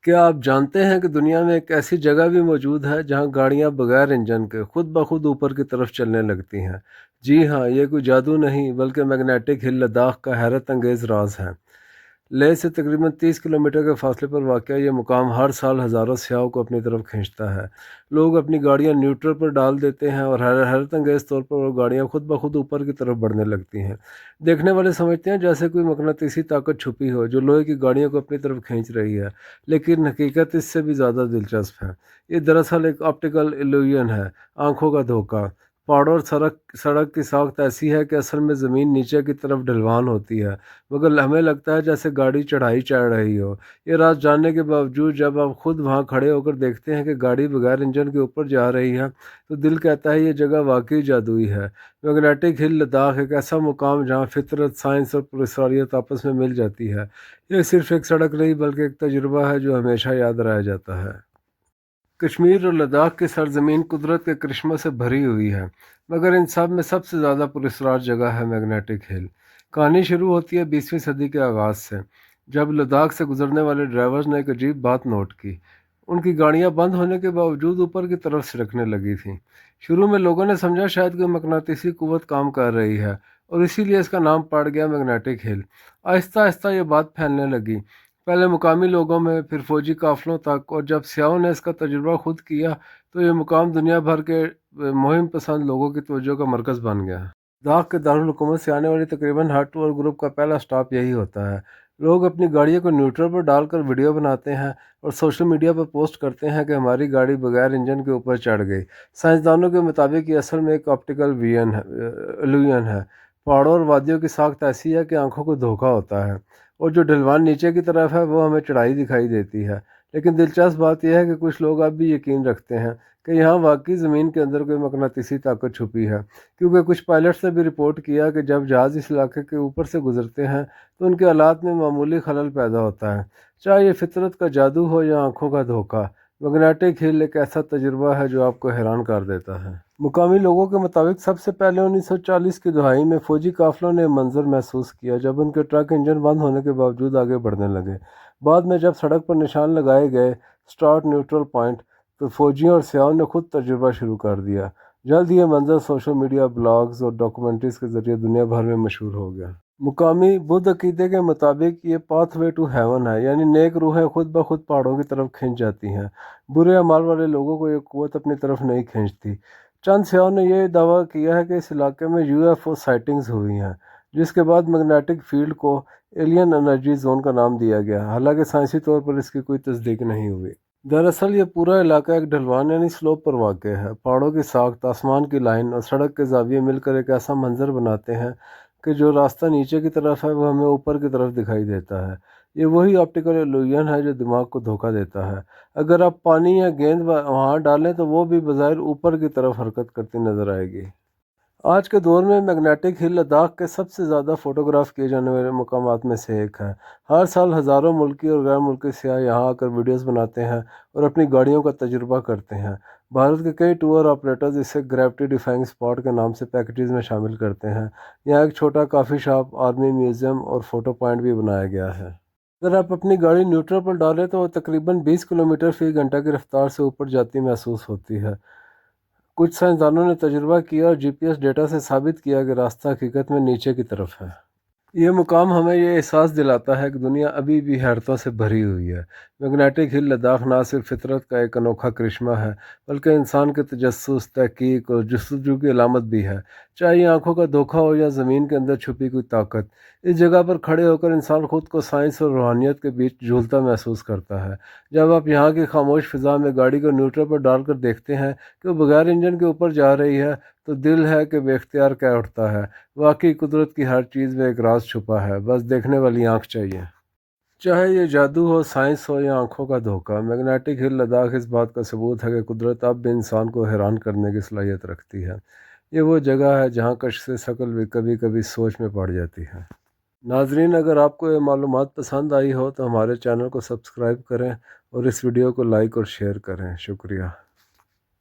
क्या आप जानते हैं कि दुनिया में एक ऐसी जगह भी मौजूद है जहां गाड़ियां बगैर इंजन के खुद ब खुद ऊपर की तरफ चलने लगती हैं? जी हाँ, ये कोई जादू नहीं बल्कि मैग्नेटिक हिल लद्दाख का हैरत अंगेज राज है। लेह से तकरीबन 30 किलोमीटर के फासले पर वाक़ ये मुकाम हर साल हज़ारों सयाहों को अपनी तरफ खींचता है। लोग अपनी गाड़ियाँ न्यूट्रल पर डाल देते हैं और हैरत अंगेज़ तौर पर वो गाड़ियाँ खुद ब खुद ऊपर की तरफ बढ़ने लगती हैं। देखने वाले समझते हैं जैसे कोई मकनातीसी ताकत छुपी हो जो लोहे की गाड़ियों को अपनी तरफ खींच रही है, लेकिन हकीकत इससे भी ज़्यादा दिलचस्प है। ये दरअसल एक ऑप्टिकल इल्यूजन है, आँखों का धोखा। पहाड़ों और सड़क सड़क की साख्त ऐसी है कि असल में ज़मीन नीचे की तरफ ढलवान होती है, मगर हमें लगता है जैसे गाड़ी चढ़ाई चढ़ रही हो। ये राज जानने के बावजूद जब आप खुद वहाँ खड़े होकर देखते हैं कि गाड़ी बगैर इंजन के ऊपर जा रही है, तो दिल कहता है ये जगह वाकई जादुई है। मैग्नेटिक हिल लद्दाख एक ऐसा मुकाम जहाँ फितरत, साइंस और पुलिसवालियत आपस में मिल जाती है। ये सिर्फ एक सड़क नहीं बल्कि एक तजुर्बा है जो हमेशा याद रह जाता है। कश्मीर और लद्दाख की सरजमीन कुदरत के करिश्मा से भरी हुई है, मगर इन सब में सबसे ज़्यादा पुरस्कार जगह है मैग्नेटिक हिल। कहानी शुरू होती है 20वीं सदी के आगाज़ से, जब लद्दाख से गुजरने वाले ड्राइवर्स ने एक अजीब बात नोट की। उनकी गाड़ियां बंद होने के बावजूद ऊपर की तरफ सिरकने लगी थीं। शुरू में लोगों ने समझा शायद कोई मकनातीसी कुव्वत काम कर रही है, और इसीलिए इसका नाम पड़ गया मैग्नेटिक हिल। आहिस्ता आहिस्ता ये बात फैलने लगी, पहले मुकामी लोगों में, फिर फौजी काफिलों तक, और जब सियाहों ने इसका तजुर्बा खुद किया तो ये मुकाम दुनिया भर के मुहिम पसंद लोगों की तवज्जो का मरकज़ बन गया। लद्दाख के दारुल हुकूमत से आने वाली तकरीबन हर टूर ग्रुप का पहला स्टॉप यही होता है। लोग अपनी गाड़ियों को न्यूट्रल पर डालकर वीडियो बनाते हैं और सोशल मीडिया पर पोस्ट करते हैं कि हमारी गाड़ी बगैर इंजन के ऊपर चढ़ गई। साइंसदानों के मुताबिक ये असल में एक ऑप्टिकल विजन है, इल्यूजन है। पहाड़ों और वादियों की साख्त ऐसी है कि आंखों को धोखा होता है, और जो ढलवान नीचे की तरफ है वो हमें चढ़ाई दिखाई देती है। लेकिन दिलचस्प बात यह है कि कुछ लोग अब भी यकीन रखते हैं कि यहाँ वाकई ज़मीन के अंदर कोई मकनातीसी ताकत छुपी है, क्योंकि कुछ पायलट्स ने भी रिपोर्ट किया कि जब जहाज़ इस इलाके के ऊपर से गुजरते हैं तो उनके हालात में मामूली खलल पैदा होता है। चाहे ये फितरत का जादू हो या आंखों का धोखा, मैग्नेटिक हिल एक ऐसा तजुर्बा है जो आपको हैरान कर देता है। मुकामी लोगों के मुताबिक सबसे पहले 1940 की दहाई में फ़ौजी काफिलों ने मंजर महसूस किया जब उनके ट्रक इंजन बंद होने के बावजूद आगे बढ़ने लगे। बाद में जब सड़क पर निशान लगाए गए, स्टार्ट न्यूट्रल पॉइंट, तो फौजियों और सियाहों ने खुद तजुर्बा शुरू कर दिया। जल्द ये मंजर सोशल मीडिया, ब्लॉग्स और डॉक्यूमेंट्रीज के ज़रिए दुनिया भर में मशहूर हो गया। मुकामी बुद्ध अकीदे के मुताबिक ये पाथवे टू हेवन है, यानी नेक रूहें खुद ब खुद पहाड़ों की तरफ खिंच जाती हैं। बुरे अमाल वाले लोगों को ये कुव्वत अपनी तरफ नहीं खींचती। चंद सियाहों ने यह दावा किया है कि इस इलाके में यूएफओ साइटिंग्स हुई हैं, जिसके बाद मैग्नेटिक फील्ड को एलियन एनर्जी जोन का नाम दिया गया, हालांकि साइंसी तौर पर इसकी कोई तस्दीक नहीं हुई। दरअसल ये पूरा इलाका एक ढलवान यानी स्लोप पर वाक़ है। पहाड़ों की साख्त, आसमान की लाइन और सड़क के ज़ाविये मिलकर एक ऐसा मंजर बनाते हैं कि जो रास्ता नीचे की तरफ है वो हमें ऊपर की तरफ दिखाई देता है। ये वही ऑप्टिकल इल्यूजन है जो दिमाग को धोखा देता है। अगर आप पानी या गेंद वहाँ डालें तो वो भी बज़ाहिर ऊपर की तरफ हरकत करती नज़र आएगी। आज के दौर में मैग्नेटिक हिल लद्दाख के सबसे ज़्यादा फ़ोटोग्राफ किए जाने वाले मकामात में से एक है। हर साल हज़ारों मुल्की और गैर मुल्की सियाह यहाँ आकर वीडियोस बनाते हैं और अपनी गाड़ियों का तजुर्बा करते हैं। भारत के कई टूर ऑपरेटर्स इसे ग्रेविटी डिफाइंग स्पॉट के नाम से पैकेजेस में शामिल करते हैं। यहाँ एक छोटा काफ़ी शॉप, आर्मी म्यूज़ियम और फ़ोटो पॉइंट भी बनाया गया है। अगर आप अपनी गाड़ी न्यूट्रल पर डालें तो वो तकरीबन 20 किलोमीटर फी घंटा की रफ्तार से ऊपर जाती महसूस होती है। कुछ साइंसदानों ने तजुर्बा किया और जीपीएस डेटा से साबित किया कि रास्ता हकीकत में नीचे की तरफ है। ये मुकाम हमें ये एहसास दिलाता है कि दुनिया अभी भी हैरतों से भरी हुई है। मैग्नेटिक हिल लद्दाख ना सिर्फ फितरत का एक अनोखा करिश्मा है, बल्कि इंसान के तजस्सुस, तहकीक और जस्तजू की अलामत भी है। चाहे ये आंखों का धोखा हो या ज़मीन के अंदर छुपी कोई ताकत, इस जगह पर खड़े होकर इंसान खुद को साइंस और रूहानियत के बीच झूलता महसूस करता है। जब आप यहाँ की खामोश फिज़ा में गाड़ी को न्यूट्रल पर डालकर देखते हैं कि वो बगैर इंजन के ऊपर जा रही है, तो दिल है कि बेख्तियार कह उठता है, वाकई कुदरत की हर चीज़ में एक राज छुपा है, बस देखने वाली आंख चाहिए। चाहे ये जादू हो, साइंस हो या आंखों का धोखा, मैग्नेटिक हिल लद्दाख इस बात का सबूत है कि कुदरत अब भी इंसान को हैरान करने की सलाहियत रखती है। ये वो जगह है जहाँ कश्श शकल भी कभी कभी सोच में पड़ जाती है। नाजरीन, अगर आपको ये मालूमात पसंद आई हो तो हमारे चैनल को सब्सक्राइब करें और इस वीडियो को लाइक और शेयर करें। शुक्रिया।